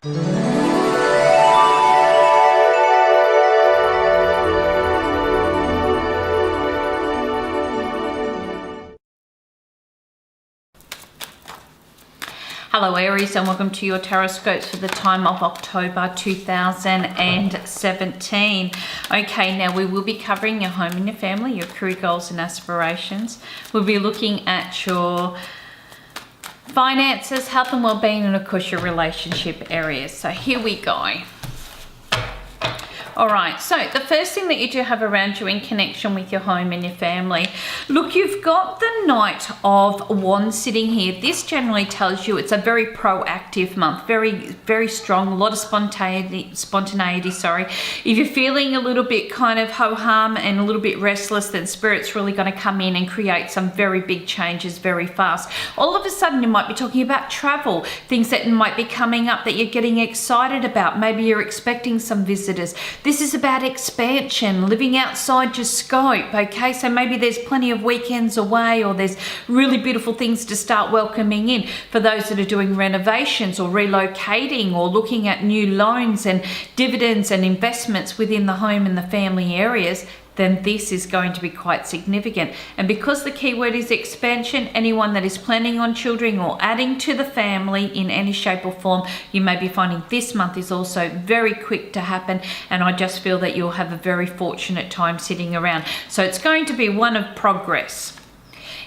Hello Aries, and welcome to your Tarotscopes for the time of October 2017. Okay, now we will be covering your home and your family, your career goals and aspirations. We'll be looking at your finances, health and well-being, and of course your relationship areas. So here we go. All right, so the first thing that you do have around you in connection with your home and your family, look, you've got the Knight of Wands sitting here. This generally tells you it's a very proactive month, very strong, a lot of spontaneity, sorry. If you're feeling a little bit kind of ho-hum and a little bit restless, then Spirit's really going to come in and create some very big changes very fast. All of a sudden, you might be talking about travel, things that might be coming up that you're getting excited about. Maybe you're expecting some visitors. This is about expansion, living outside your scope, okay? So maybe there's plenty of weekends away, or there's really beautiful things to start welcoming in. For those that are doing renovations or relocating or looking at new loans and dividends and investments within the home and the family areas, then this is going to be quite significant. And because the keyword is expansion, anyone that is planning on children or adding to the family in any shape or form, you may be finding this month is also very quick to happen. And I just feel that you'll have a very fortunate time sitting around. So it's going to be one of progress.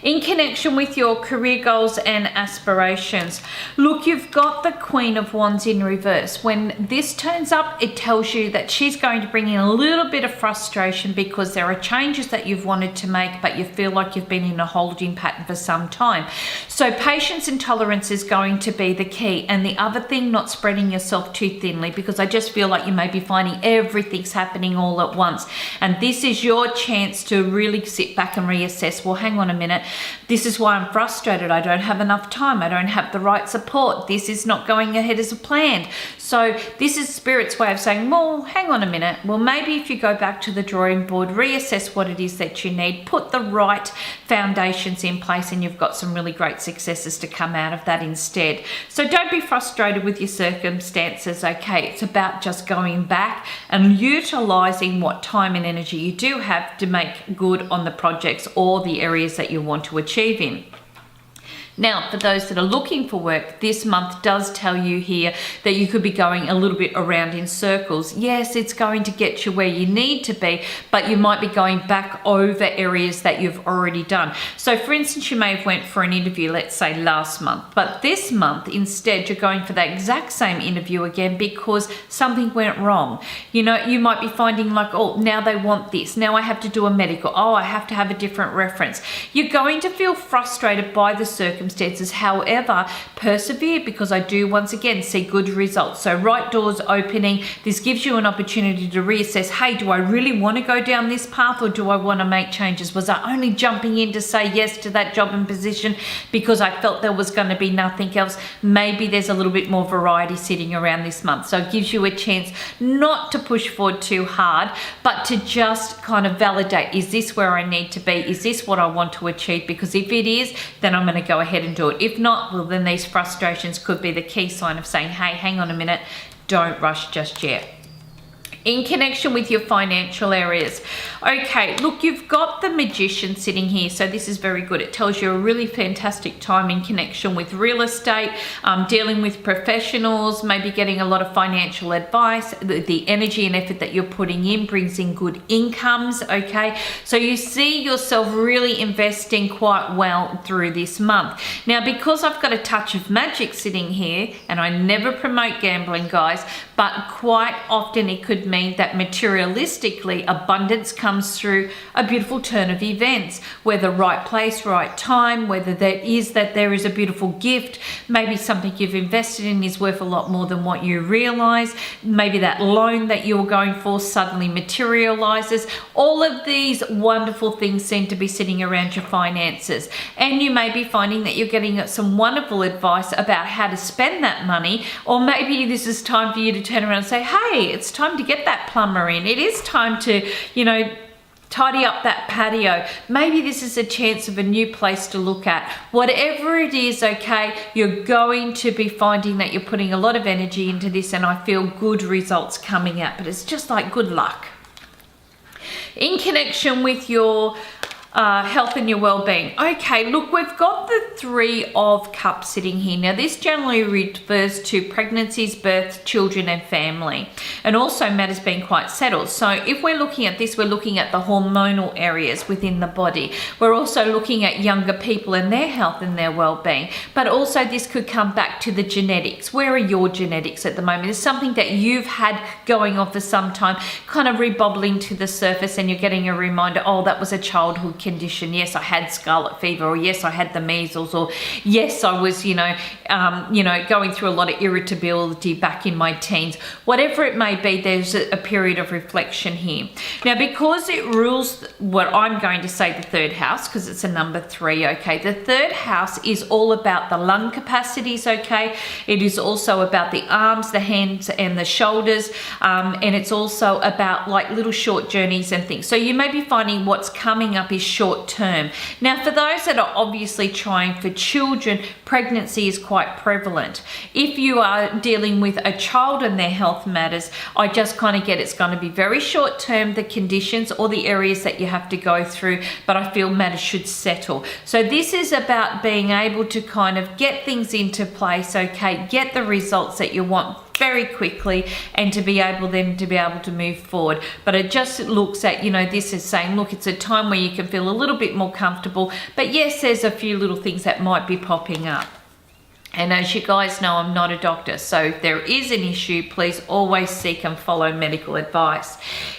In connection with your career goals and aspirations, look, you've got the Queen of Wands in reverse. When this turns up, it tells you that she's going to bring in a little bit of frustration because there are changes that you've wanted to make, but you feel like you've been in a holding pattern for some time. So patience and tolerance is going to be the key. And the other thing, not spreading yourself too thinly, because I just feel like you may be finding everything's happening all at once. And this is your chance to really sit back and reassess. Well, hang on a minute. This is why I'm frustrated. I don't have enough time. I don't have the right support. This is not going ahead as planned. So this is Spirit's way of saying, well, hang on a minute. Well, maybe if you go back to the drawing board, reassess what it is that you need, put the right foundations in place, and you've got some really great successes to come out of that instead. So don't be frustrated with your circumstances, okay? It's about just going back and utilizing what time and energy you do have to make good on the projects or the areas that you want to achieve in. Now, for those that are looking for work, this month does tell you here that you could be going a little bit around in circles. Yes, it's going to get you where you need to be, but you might be going back over areas that you've already done. So for instance, you may have went for an interview, let's say last month, but this month instead, you're going for that exact same interview again because something went wrong. You know, you might be finding like, oh, now they want this. Now I have to do a medical. Oh, I have to have a different reference. You're going to feel frustrated by the circumstances. However, persevere, because I do once again see good results. So right doors opening. This gives you an opportunity to reassess, hey, do I really want to go down this path, or do I want to make changes? Was I only jumping in to say yes to that job and position because I felt there was going to be nothing else? Maybe there's a little bit more variety sitting around this month. So it gives you a chance not to push forward too hard, but to just kind of validate, is this where I need to be? Is this what I want to achieve? Because if it is, then I'm going to go ahead and do it. If not, well, then these frustrations could be the key sign of saying, hey, hang on a minute, don't rush just yet. In connection with your financial areas. Okay, look, you've got the Magician sitting here, so this is very good. It tells you a really fantastic time in connection with real estate, dealing with professionals, maybe getting a lot of financial advice. The energy and effort that you're putting in brings in good incomes, okay? So you see yourself really investing quite well through this month. Now, because I've got a touch of magic sitting here, and I never promote gambling, guys, but quite often it could mean that materialistically abundance comes through a beautiful turn of events, whether right place, right time, whether there is a beautiful gift, maybe something you've invested in is worth a lot more than what you realize, maybe that loan that you're going for suddenly materializes. All of these wonderful things seem to be sitting around your finances, and you may be finding that you're getting some wonderful advice about how to spend that money, or maybe this is time for you to turn around and say, hey, it's time to get that plumber in. It is time to, tidy up that patio. Maybe this is a chance of a new place to look at. Whatever it is, okay, you're going to be finding that you're putting a lot of energy into this, and I feel good results coming out, but it's just like good luck. In connection with your health and your well-being. Okay, look, we've got the 3 of Cups sitting here. Now, this generally refers to pregnancies, births, children, and family, and also matters being quite settled. So if we're looking at this, we're looking at the hormonal areas within the body. We're also looking at younger people and their health and their well-being, but also this could come back to the genetics. Where are your genetics at the moment? It's something that you've had going on for some time, kind of rebubbling to the surface, and you're getting a reminder, oh, that was a childhood condition. Yes, I had scarlet fever, or yes, I had the measles, or yes, I was, going through a lot of irritability back in my teens. Whatever it may be, there's a period of reflection here. Now, because it rules what I'm going to say the 3rd house, because it's a number 3, okay, the 3rd house is all about the lung capacities, okay? It is also about the arms, the hands, and the shoulders, and it's also about like little short journeys and things. So you may be finding what's coming up is short term. Now, for those that are obviously trying for children, pregnancy is quite prevalent. If you are dealing with a child and their health matters, I just kind of get it's going to be very short term, the conditions or the areas that you have to go through, but I feel matters should settle. So this is about being able to kind of get things into place, okay, get the results that you want very quickly, and to be able to move forward. But it just looks at, this is saying, look, it's a time where you can feel a little bit more comfortable, but yes, there's a few little things that might be popping up. And as you guys know, I'm not a doctor, so if there is an issue, please always seek and follow medical advice.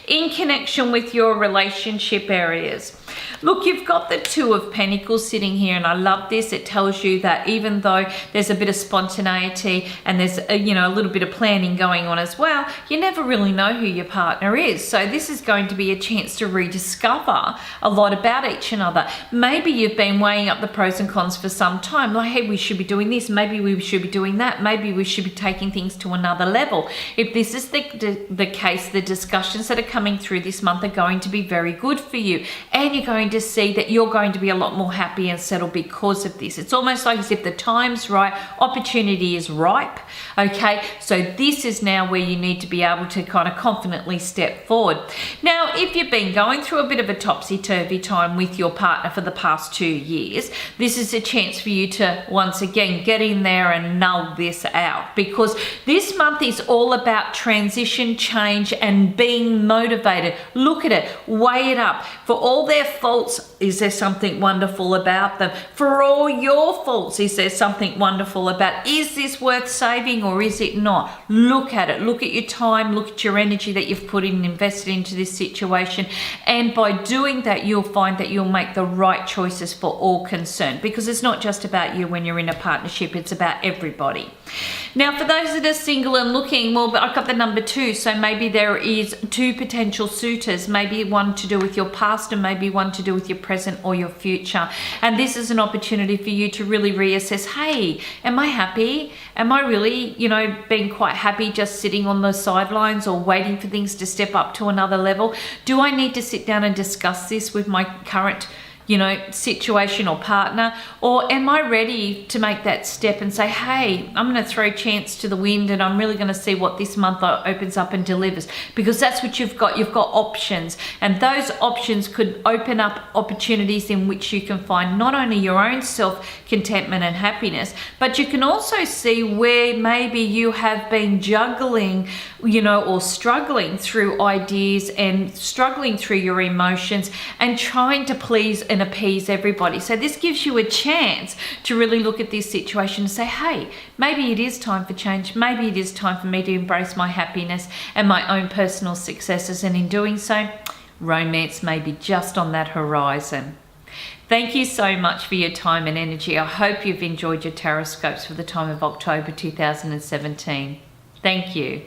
In connection with your relationship areas, look, you've got the 2 of Pentacles sitting here, and I love this. It tells you that even though there's a bit of spontaneity and there's a little bit of planning going on as well, you never really know who your partner is. So this is going to be a chance to rediscover a lot about each other. Maybe you've been weighing up the pros and cons for some time, like, hey, we should be doing this, maybe we should be doing that, maybe we should be taking things to another level. If this is the case, the discussions that are coming through this month are going to be very good for you, and you're going to see that you're going to be a lot more happy and settled because of this. It's almost like as if the time's right, opportunity is ripe, okay? So this is now where you need to be able to kind of confidently step forward. Now, if you've been going through a bit of a topsy-turvy time with your partner for the past 2 years, this is a chance for you to once again get in there and null this out, because this month is all about transition, change, and being motivated. Look at it, weigh it up. For all their faults, is there something wonderful about them? For all your faults, is there something wonderful about? Is this worth saving or is it not? Look at it. Look at your time. Look at your energy that you've put in and invested into this situation. And by doing that, you'll find that you'll make the right choices for all concerned, because it's not just about you when you're in a partnership, it's about everybody. Now, for those that are single and looking, well, I've got the number 2, so maybe there is 2 potential suitors, maybe one to do with your past and maybe one to do with your present or your future. And this is an opportunity for you to really reassess, hey, am I happy? Am I really, being quite happy just sitting on the sidelines or waiting for things to step up to another level? Do I need to sit down and discuss this with my current situation or partner? Or am I ready to make that step and say, hey, I'm going to throw chance to the wind and I'm really going to see what this month opens up and delivers? Because that's what you've got. You've got options, and those options could open up opportunities in which you can find not only your own self-contentment and happiness, but you can also see where maybe you have been juggling, or struggling through ideas and struggling through your emotions and trying to please and appease everybody. So this gives you a chance to really look at this situation and say, hey, maybe it is time for change. Maybe it is time for me to embrace my happiness and my own personal successes. And in doing so, romance may be just on that horizon. Thank you so much for your time and energy. I hope you've enjoyed your Tarotscopes for the time of October 2017. Thank you.